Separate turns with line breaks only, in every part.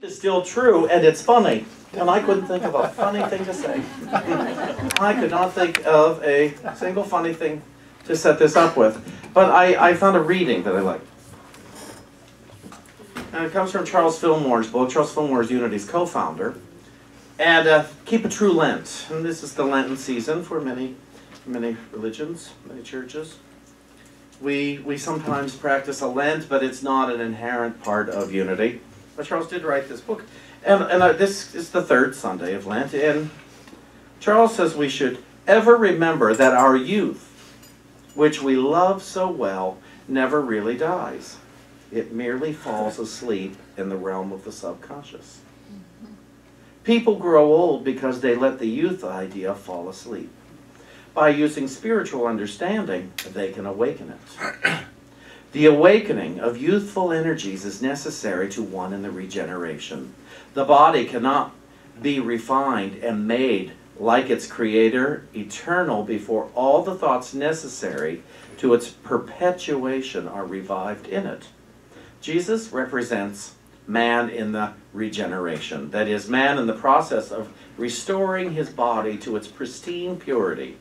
It's still true, and it's funny. And I couldn't think of a funny thing to say. I could not think of a single funny thing to set this up with. But I found a reading that I like. And it comes from Charles Fillmore's book. Charles Fillmore is Unity's co-founder. And Keep a True Lent. And this is the Lenten season for many religions, many churches. We sometimes practice a Lent, but it's not an inherent part of Unity. But Charles did write this book. And this is the third Sunday of Lent. And Charles says we should ever remember that our youth, which we love so well, never really dies. It merely falls asleep in the realm of the subconscious. People grow old because they let the youth idea fall asleep. By using spiritual understanding, they can awaken it. The awakening of youthful energies is necessary to one in the regeneration. The body cannot be refined and made like its creator, eternal, before all the thoughts necessary to its perpetuation are revived in it. Jesus represents man in the regeneration, that is, man in the process of restoring his body to its pristine purity,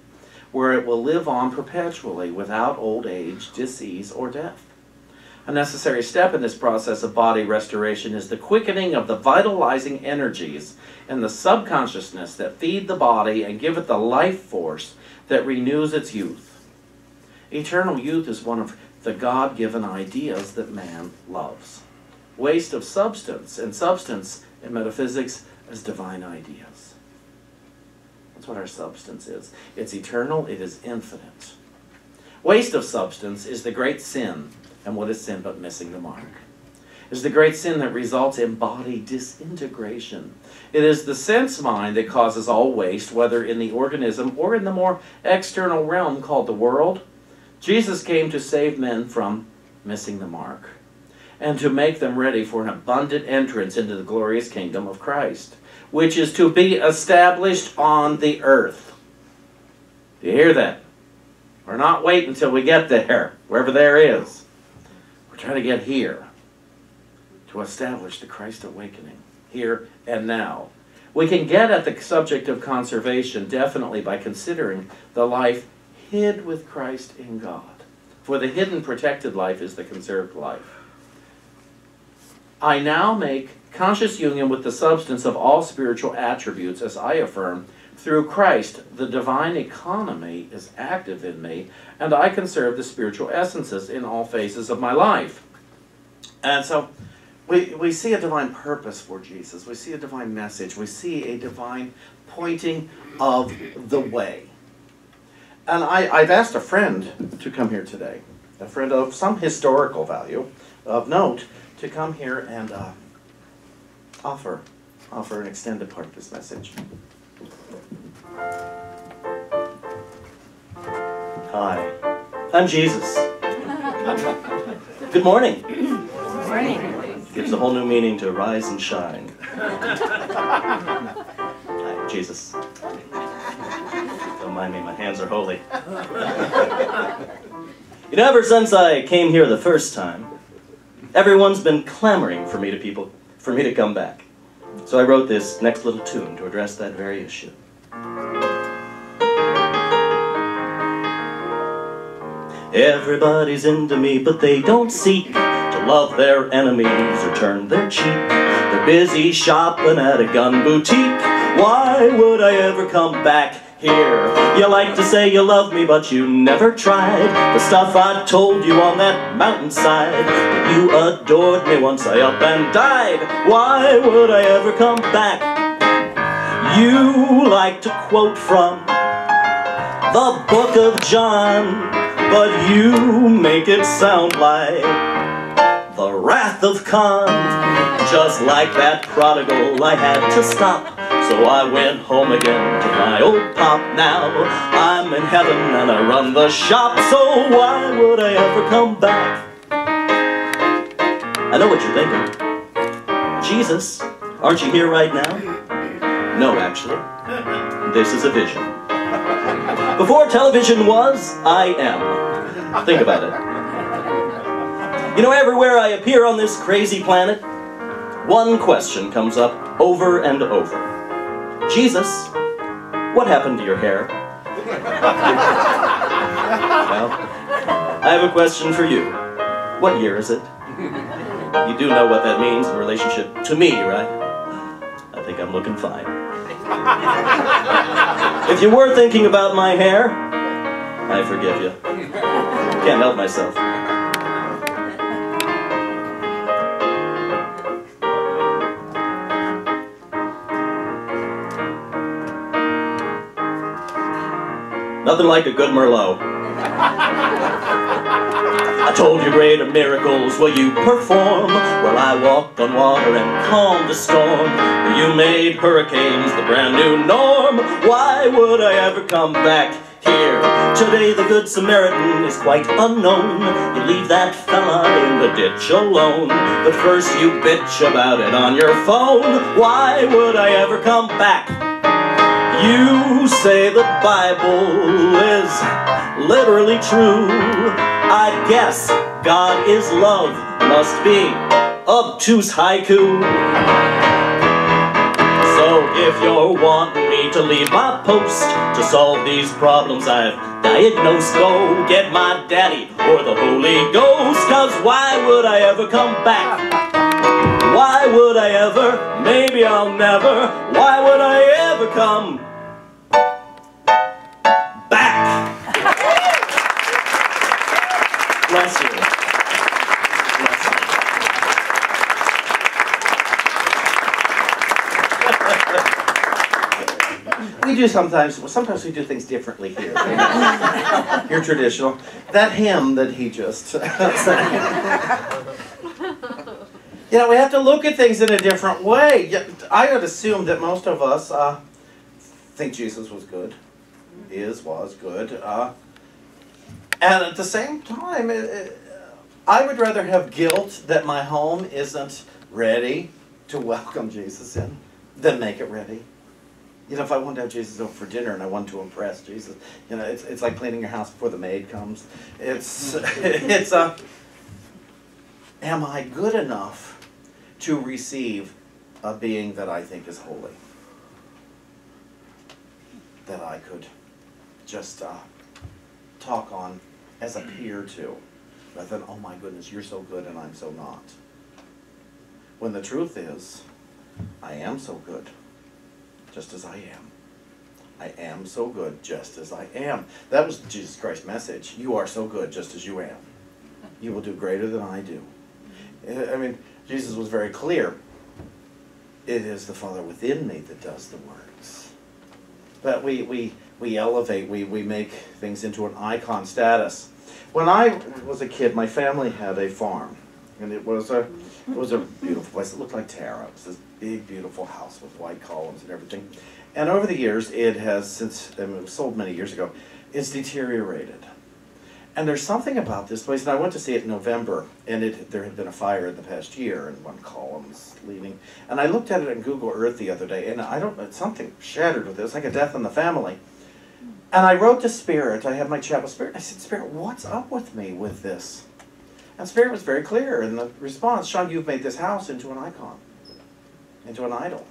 where it will live on perpetually without old age, disease, or death. A necessary step in this process of body restoration is the quickening of the vitalizing energies in the subconsciousness that feed the body and give it the life force that renews its youth. Eternal youth is one of the God-given ideas that man loves. Waste of substance, and substance in metaphysics as divine ideas. That's what our substance is. It's eternal, it is infinite. Waste of substance is the great sin, and what is sin but missing the mark? Is the great sin that results in body disintegration. It is the sense mind that causes all waste, whether in the organism or in the more external realm called the world. Jesus came to save men from missing the mark, and to make them ready for an abundant entrance into the glorious kingdom of Christ, which is to be established on the earth. Do you hear that? We're not waiting until we get there, wherever there is. We're trying to get here, to establish the Christ awakening, here and now. We can get at the subject of conservation definitely by considering the life hid with Christ in God. For the hidden, protected life is the conserved life. I now make conscious union with the substance of all spiritual attributes, as I affirm, through Christ, the divine economy is active in me, and I conserve the spiritual essences in all phases of my life. And so we see a divine purpose for Jesus. We see a divine message. We see a divine pointing of the way. And I've asked a friend to come here today, a friend of some historical value, of note, to come here and offer an extended part of this message.
Hi, I'm Jesus. Good morning.
Good morning.
Gives a whole new meaning to rise and shine. Hi, Jesus. Don't mind me, my hands are holy. You know, ever since I came here the first time, everyone's been clamoring for me to come back. So I wrote this next little tune to address that very issue. Everybody's into me, but they don't seek to love their enemies or turn their cheek. They're busy shopping at a gun boutique. Why would I ever come back here? You like to say you love me, but you never tried the stuff I told you on that mountainside. You adored me once I up and died. Why would I ever come back? You like to quote from the book of John, but you make it sound like the wrath of Khan. Just like that prodigal, I had to stop. So I went home again to my old pop. Now I'm in heaven and I run the shop. So why would I ever come back? I know what you're thinking. Jesus, aren't you here right now? No, actually. This is a vision. Before television was, I am. Think about it. You know, everywhere I appear on this crazy planet, one question comes up over and over. Jesus, what happened to your hair? Well, I have a question for you. What year is it? You do know what that means in relationship to me, right? I think I'm looking fine. If you were thinking about my hair, I forgive you. Can't help myself. Nothing like a good Merlot. I told you greater miracles will you perform. Well, I walked on water and calmed the storm. You made hurricanes the brand new norm. Why would I ever come back here? Today the Good Samaritan is quite unknown. You leave that fella in the ditch alone. But first you bitch about it on your phone. Why would I ever come back? You say the Bible is literally true. I guess God is love must be obtuse haiku. So if you're wanting me to leave my post to solve these problems I've diagnosed, go get my daddy or the Holy Ghost. Cause why would I ever come back? Why would I ever? Maybe I'll never. Why would I ever come back? Bless you. Bless
you. We do sometimes we do things differently here. You're traditional. That hymn that he just you know, we have to look at things in a different way. I would assume that most of us think Jesus was good. Was good. And at the same time, I would rather have guilt that my home isn't ready to welcome Jesus in than make it ready. You know, if I wanted to have Jesus over for dinner and I wanted to impress Jesus, you know, it's like cleaning your house before the maid comes. Am I good enough to receive a being that I think is holy? That I could just talk on as a peer to, rather than, oh my goodness, you're so good and I'm so not. When the truth is, I am so good, just as I am. I am so good, just as I am. That was Jesus Christ's message. You are so good, just as you am. You will do greater than I do. I mean, Jesus was very clear. It is the Father within me that does the works. But we elevate, we make things into an icon status. When I was a kid, my family had a farm, and it was a beautiful place. It looked like Tara. It was this big, beautiful house with white columns and everything. And over the years, it has since, I mean, it was sold many years ago, it's deteriorated. And there's something about this place, and I went to see it in November, and there had been a fire in the past year, and one column's leaving. And I looked at it in Google Earth the other day, and something shattered with it. It's like a death in the family. And I wrote to Spirit. I had my chat with Spirit. I said, Spirit, what's up with me with this? And Spirit was very clear in the response. Shawn, you've made this house into an icon, into an idol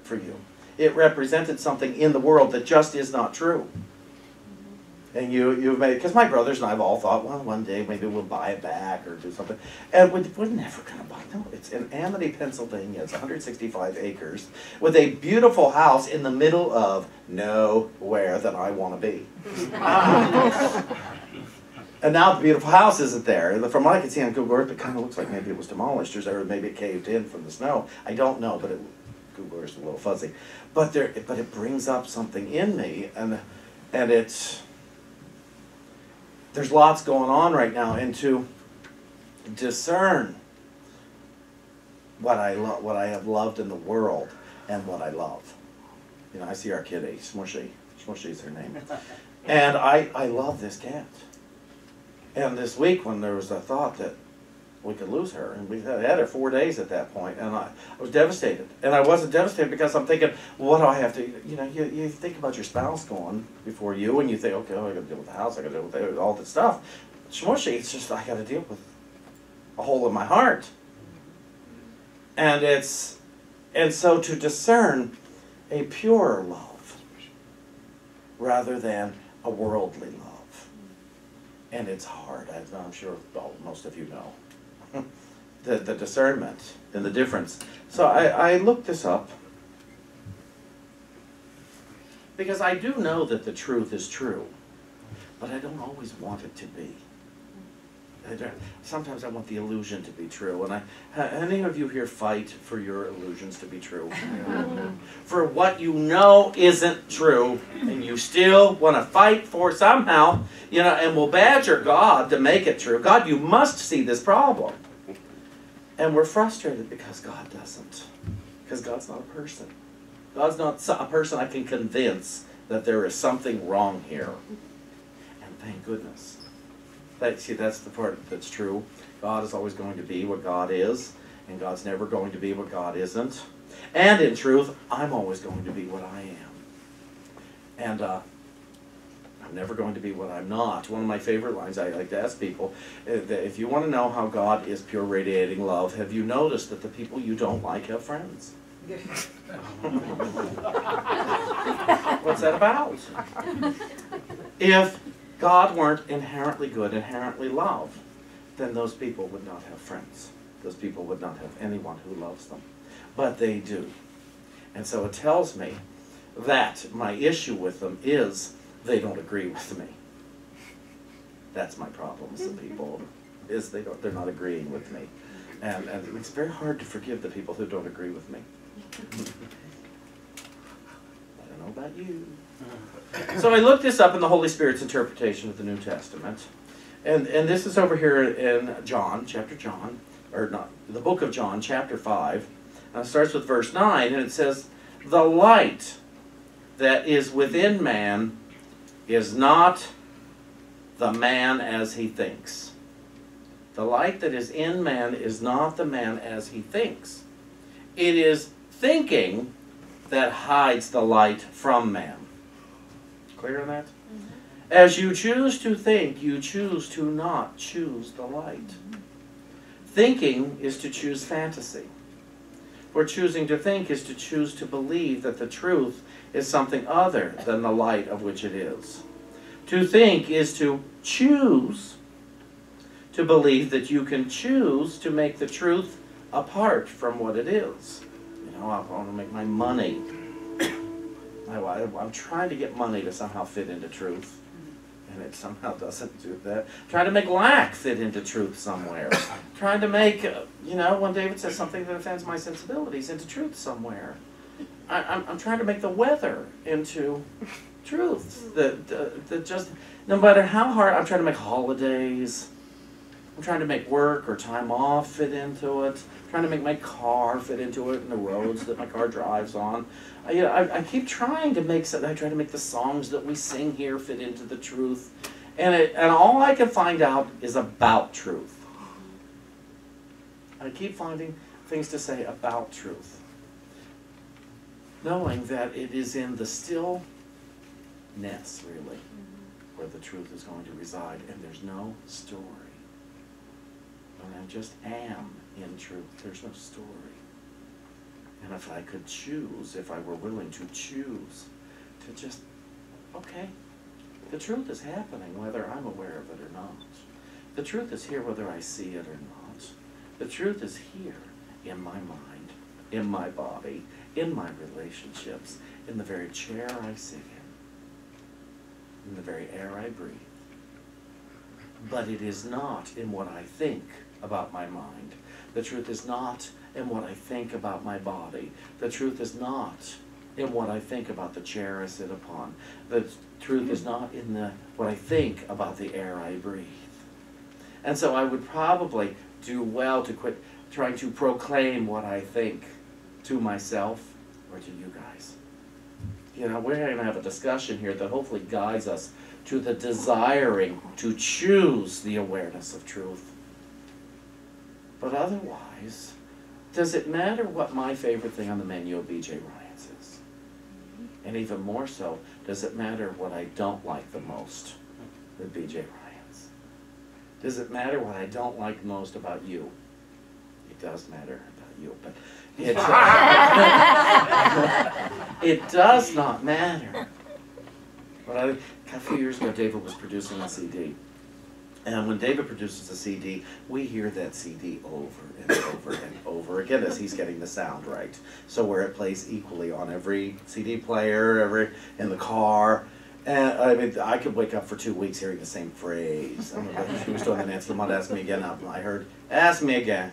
for you. It represented something in the world that just is not true. And you've made, because my brothers and I have all thought, well, one day maybe we'll buy it back or do something. And we're never going to buy it. No, it's in Amity, Pennsylvania. It's 165 acres with a beautiful house in the middle of nowhere that I want to be. And now the beautiful house isn't there. From what I can see on Google Earth, it kind of looks like maybe it was demolished or maybe it caved in from the snow. I don't know, but Google Earth's a little fuzzy. But it brings up something in me, and it's... There's lots going on right now, and to discern what I have loved in the world and what I love. You know, I see our kitty, Smushy. Smushy's her name. And I love this cat. And this week when there was a thought that we could lose her, and we had her 4 days at that point, and I was devastated. And I wasn't devastated because I'm thinking, what do I have to, you know, you think about your spouse going before you, and you think, okay, I got to deal with the house, I got to deal with all this stuff. Smushy, it's just, I got to deal with a hole in my heart. And so to discern a pure love rather than a worldly love. And it's hard, I'm sure most of you know. The discernment and the difference. So I looked this up because I do know that the truth is true, but I don't always want it to be. Sometimes I want the illusion to be true. And any of you here fight for your illusions to be true? For what you know isn't true, and you still want to fight for somehow, and will badger God to make it true. God, you must see this problem. And we're frustrated because God doesn't. Because God's not a person. God's not a person I can convince that there is something wrong here. And thank goodness. See, that's the part that's true. God is always going to be what God is, and God's never going to be what God isn't. And in truth, I'm always going to be what I am. And I'm never going to be what I'm not. One of my favorite lines I like to ask people, if you want to know how God is pure radiating love, have you noticed that the people you don't like have friends? What's that about? If God weren't inherently good, inherently love, then those people would not have friends. Those people would not have anyone who loves them. But they do. And so it tells me that my issue with them is they don't agree with me. That's my problem with the people, is they're not agreeing with me. And it's very hard to forgive the people who don't agree with me. I don't know about you. So I looked this up in the Holy Spirit's interpretation of the New Testament. And this is over here in John, the book of John, chapter 5. And it starts with verse 9, and it says, "The light that is within man is not the man as he thinks." The light that is in man is not the man as he thinks. It is thinking that hides the light from man. Clear on that? Mm-hmm. As you choose to think, you choose to not choose the light. Mm-hmm. Thinking is to choose fantasy. For choosing to think is to choose to believe that the truth is something other than the light of which it is. To think is to choose to believe that you can choose to make the truth apart from what it is. I want to make my money. I'm trying to get money to somehow fit into truth, and it somehow doesn't do that. Trying to make lack fit into truth somewhere. Trying to make, when David says something that offends my sensibilities, into truth somewhere. I'm trying to make the weather into truth. That just, no matter how hard, I'm trying to make holidays. I'm trying to make work or time off fit into it. I'm trying to make my car fit into it and the roads that my car drives on. I keep trying to make I try to make the songs that we sing here fit into the truth. And all I can find out is about truth. I keep finding things to say about truth. Knowing that it is in the stillness, really, where the truth is going to reside. And there's no story. When I just am in truth, there's no story. And if I could choose, if I were willing to choose, to just, okay, the truth is happening whether I'm aware of it or not. The truth is here whether I see it or not. The truth is here in my mind, in my body, in my relationships, in the very chair I sit in the very air I breathe. But it is not in what I think about my mind. The truth is not in what I think about my body. The truth is not in what I think about the chair I sit upon. The truth is not in what I think about the air I breathe. And so I would probably do well to quit trying to proclaim what I think to myself or to you guys. We're going to have a discussion here that hopefully guides us to the desiring to choose the awareness of truth. But otherwise, does it matter what my favorite thing on the menu of B.J. Ryan's is? And even more so, does it matter what I don't like the most with B.J. Ryan's? Does it matter what I don't like most about you? It does matter about you, but it, it does not matter. But a few years ago, David was producing a CD. And when David produces a CD, we hear that CD over and over and over again as he's getting the sound right. So where it plays equally on every CD player, in the car. And I mean, I could wake up for 2 weeks hearing the same phrase. I remember she was doing the Nancy Lamont, ask me again. I heard, ask me again.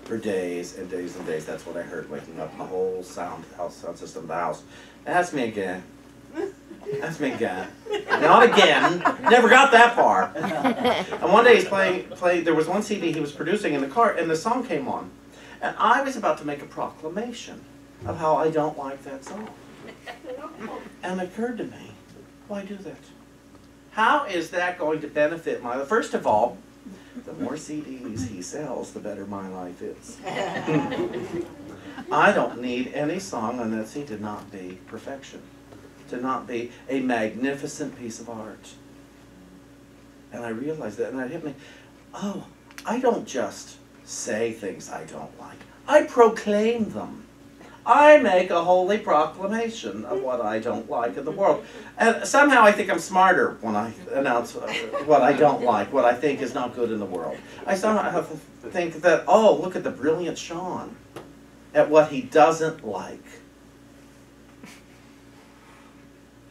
For days and days and days, that's what I heard waking up the whole sound system of the house. Ask me again. Ask me again. Not again. Never got that far. And one day he's playing. There was one CD he was producing in the car, and the song came on. And I was about to make a proclamation of how I don't like that song. And it occurred to me, why do that? How is that going to benefit my life? First of all, the more CDs he sells, the better my life is. I don't need any song on that CD to not be perfection. To not be a magnificent piece of art. And I realized that, and it hit me, oh, I don't just say things I don't like. I proclaim them. I make a holy proclamation of what I don't like in the world. And somehow I think I'm smarter when I announce what I don't like, what I think is not good in the world. I somehow think that, oh, look at the brilliant Shawn at what he doesn't like.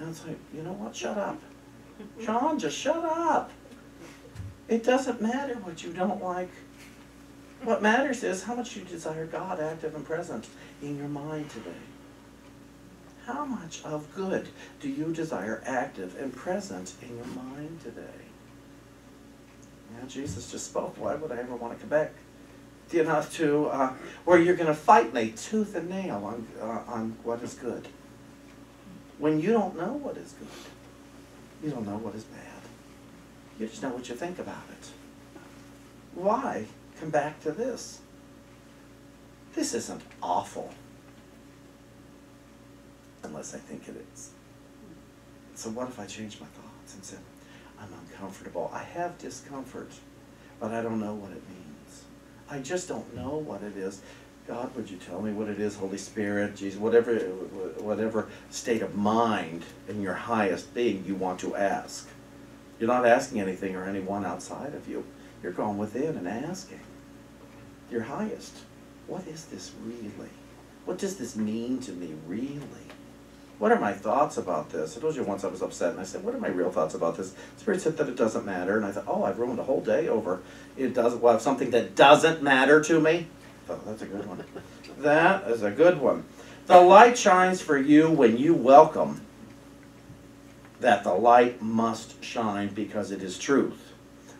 And it's like, you know what, shut up. Shawn, just shut up. It doesn't matter what you don't like. What matters is how much you desire God active and present in your mind today. How much of good do you desire active and present in your mind today? Yeah, Jesus just spoke. Why would I ever want to come back? You know, to where you're going to fight me tooth and nail on what is good. When you don't know what is good, you don't know what is bad. You just know what you think about it. Why come back to this? This isn't awful. Unless I think it is. So what if I change my thoughts and said, I'm uncomfortable. I have discomfort, but I don't know what it means. I just don't know what it is. God, would you tell me what it is? Holy Spirit, Jesus, whatever state of mind in your highest being you want to ask. You're not asking anything or anyone outside of you. You're going within and asking. Your highest. What is this really? What does this mean to me really? What are my thoughts about this? I told you once I was upset and I said, what are my real thoughts about this? Spirit said that it doesn't matter. And I thought, oh, I've ruined a whole day over it doesn't have something that doesn't matter to me. Oh, that's a good one. That is a good one. The light shines for you when you welcome that the light must shine because it is truth.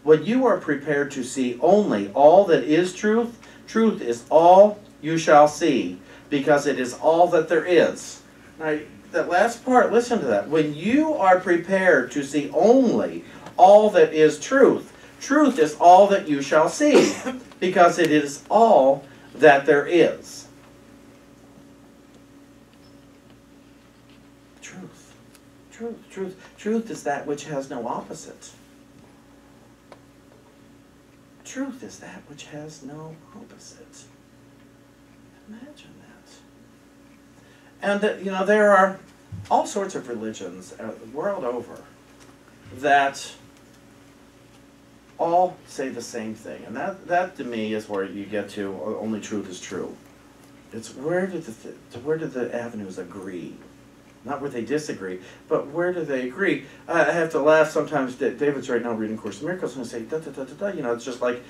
When you are prepared to see only all that is truth, truth is all you shall see because it is all that there is. Now, that last part, listen to that. When you are prepared to see only all that is truth, truth is all that you shall see because it is all that there is. Truth. Truth. Truth. Truth is that which has no opposite. Truth is that which has no opposite. Imagine that. And, you know, there are all sorts of religions the world over that all say the same thing. And that to me is where you get to only truth is true. It's where do the avenues agree? Not where they disagree, but where do they agree? I have to laugh sometimes. David's right now reading Course in Miracles and say, you know, it's just like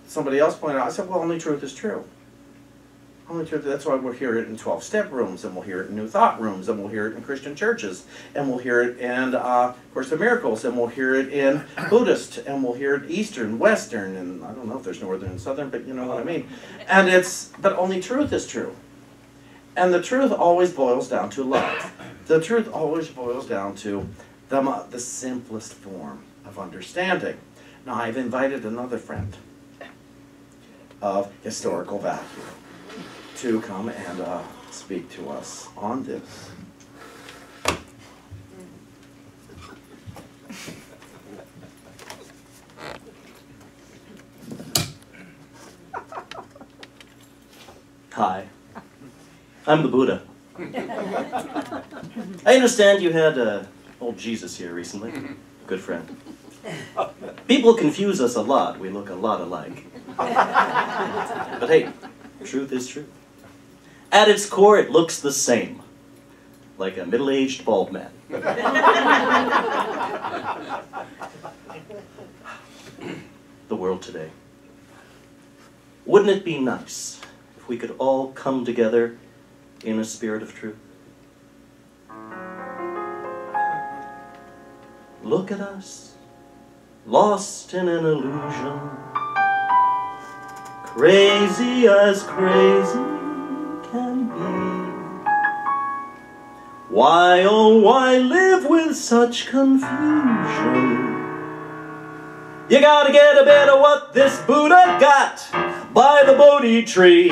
somebody else pointed out. I said, well, only truth is true. Only truth. That's why we'll hear it in 12-step rooms, and we'll hear it in New Thought rooms, and we'll hear it in Christian churches, and we'll hear it in Course in Miracles, and we'll hear it in Buddhist, and we'll hear it Eastern, Western, and I don't know if there's Northern and Southern, but you know what I mean. And but only truth is true. And the truth always boils down to love. The truth always boils down to the simplest form of understanding. Now, I've invited another friend of historical value to come and speak to us on this.
Hi, I'm the Buddha. I understand you had old Jesus here recently. Good friend. People confuse us a lot. We look a lot alike. But hey, truth is truth. At its core, it looks the same. Like a middle-aged bald man. The world today. Wouldn't it be nice if we could all come together in a spirit of truth? Look at us, lost in an illusion, crazy as crazy can be. Why, oh, why live with such confusion? You gotta get a bit of what this Buddha got by the Bodhi tree.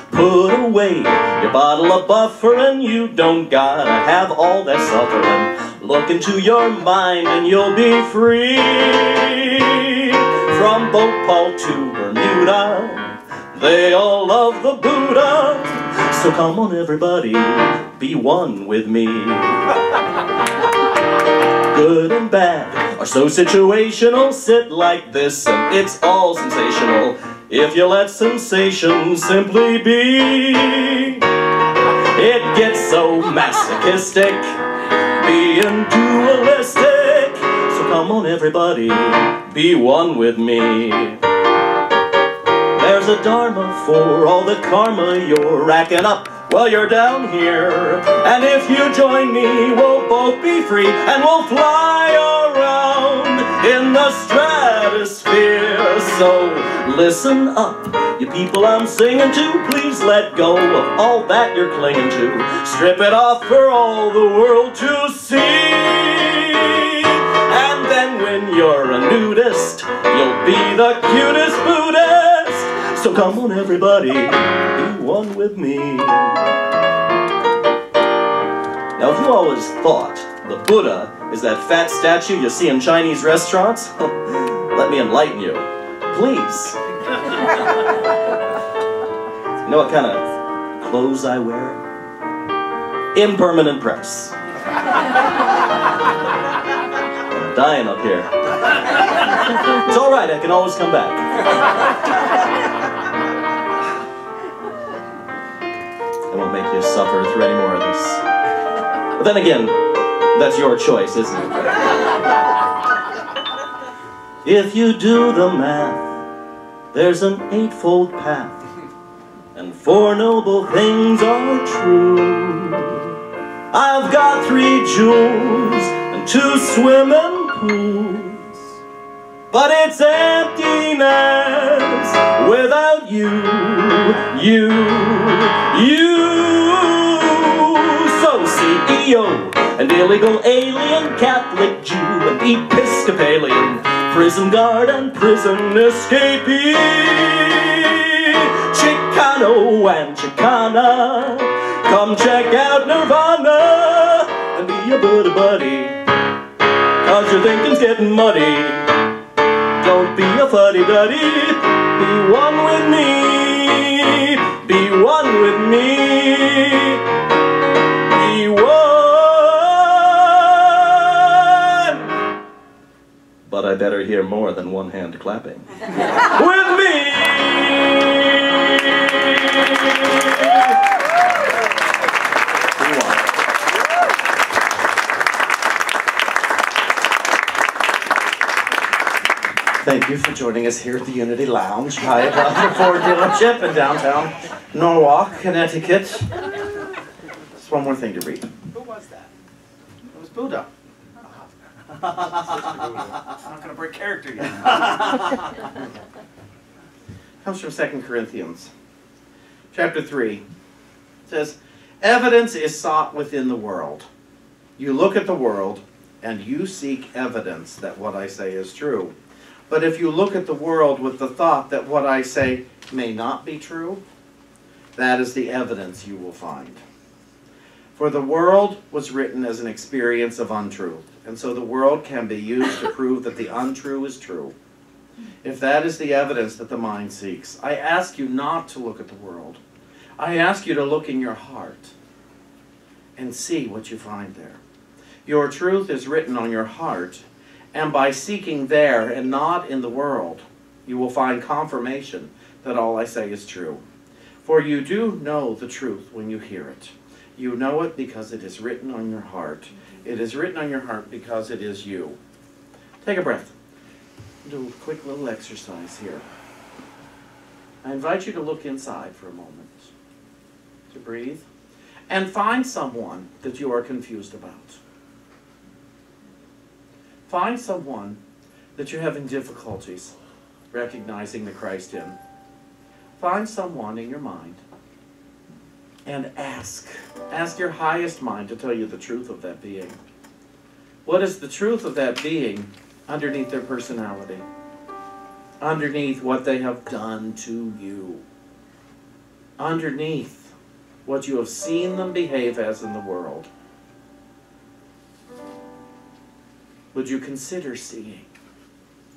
Put away your bottle of bufferin', you don't gotta have all that suffering. Look into your mind and you'll be free. From Bhopal to Bermuda, they all love the Buddha. So come on everybody, be one with me. Good and bad are so situational, sit like this and it's all sensational. If you let sensation simply be, it gets so masochistic, being dualistic. So come on everybody, be one with me. There's a dharma for all the karma you're racking up while you're down here. And if you join me, we'll both be free and we'll fly around in the stratosphere. So listen up, you people I'm singing to. Please let go of all that you're clinging to. Strip it off for all the world to see. And then when you're a nudist, you'll be the cutest Buddhist. So come on everybody, be one with me. Now if you always thought the Buddha is that fat statue you see in Chinese restaurants, let me enlighten you. Please. You know what kind of clothes I wear? Impermanent press. I'm dying up here. It's alright, I can always come back. I won't make you suffer through any more of this. But then again, that's your choice, isn't it? If you do the math, there's an eightfold path, and 4 noble things are true. I've got 3 jewels and 2 swimming pools, but it's emptiness without you. So CEO, an illegal alien, Catholic Jew, an Episcopalian, prison guard and prison escapee, Chicano and Chicana, come check out Nirvana and be a Buddha buddy, 'cause your thinking's getting muddy. Don't be a fuddy-duddy, be one with me, be one with me, be one. But I better hear more than one hand clapping. With me!
Thank you for joining us here at the Unity Lounge, Hyatt Ford dealership in downtown Norwalk, Connecticut. Just one more thing to read.
Who was that?
It was Buddha.
I'm not going to break character yet.
Comes from 2 Corinthians, chapter 3. It says, evidence is sought within the world. You look at the world, and you seek evidence that what I say is true. But if you look at the world with the thought that what I say may not be true, that is the evidence you will find. For the world was written as an experience of untruth, and so the world can be used to prove that the untrue is true. If that is the evidence that the mind seeks, I ask you not to look at the world, I ask you to look in your heart and see what you find there. Your truth is written on your heart, and by seeking there and not in the world, you will find confirmation that all I say is true. For you do know the truth when you hear it. You know it because it is written on your heart. It is written on your heart because it is you. Take a breath. Do a quick little exercise here. I invite you to look inside for a moment, to breathe, and find someone that you are confused about. Find someone that you're having difficulties recognizing the Christ in. Find someone in your mind and ask. Ask your highest mind to tell you the truth of that being. What is the truth of that being underneath their personality? Underneath what they have done to you? Underneath what you have seen them behave as in the world? Would you consider seeing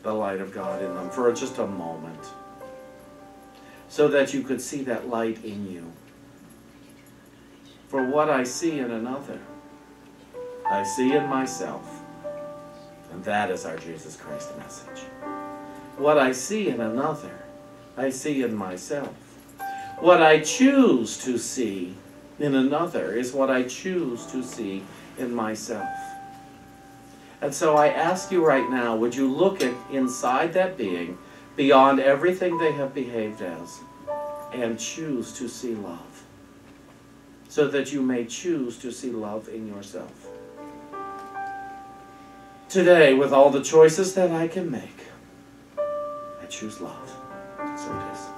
the light of God in them for just a moment, so that you could see that light in you? For what I see in another, I see in myself. And that is our Jesus Christ message. What I see in another, I see in myself. What I choose to see in another is what I choose to see in myself. And so I ask you right now, would you look inside that being, beyond everything they have behaved as, and choose to see love, so that you may choose to see love in yourself. Today, with all the choices that I can make, I choose love. So it is.